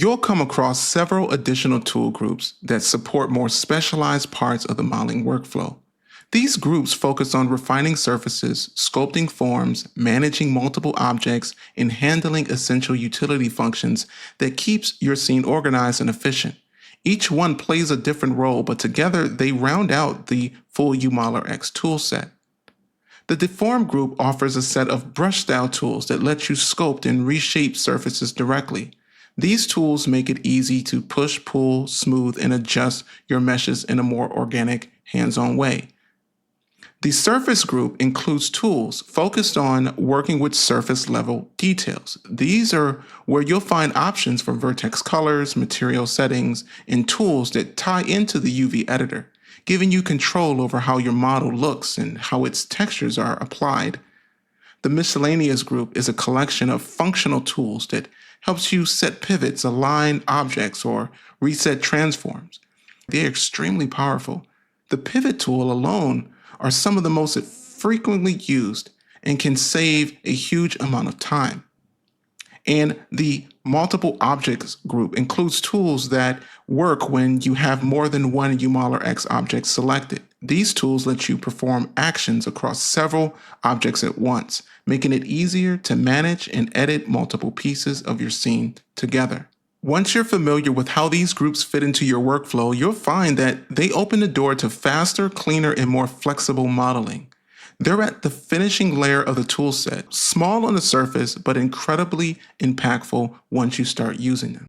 You'll come across several additional tool groups that support more specialized parts of the modeling workflow. These groups focus on refining surfaces, sculpting forms, managing multiple objects, and handling essential utility functions that keeps your scene organized and efficient. Each one plays a different role, but together they round out the full UModelerX toolset. The Deform group offers a set of brush style tools that let you sculpt and reshape surfaces directly. These tools make it easy to push, pull, smooth, and adjust your meshes in a more organic, hands-on way. The Surface group includes tools focused on working with surface level details. These are where you'll find options for vertex colors, material settings, and tools that tie into the UV editor, giving you control over how your model looks and how its textures are applied. The Miscellaneous group is a collection of functional tools that helps you set pivots, align objects, or reset transforms. They're extremely powerful. The pivot tool alone are some of the most frequently used and can save a huge amount of time. And the multiple objects group includes tools that work when you have more than one UModelerX object selected. These tools let you perform actions across several objects at once, making it easier to manage and edit multiple pieces of your scene together. Once you're familiar with how these groups fit into your workflow, you'll find that they open the door to faster, cleaner, and more flexible modeling. They're at the finishing layer of the toolset, small on the surface, but incredibly impactful once you start using them.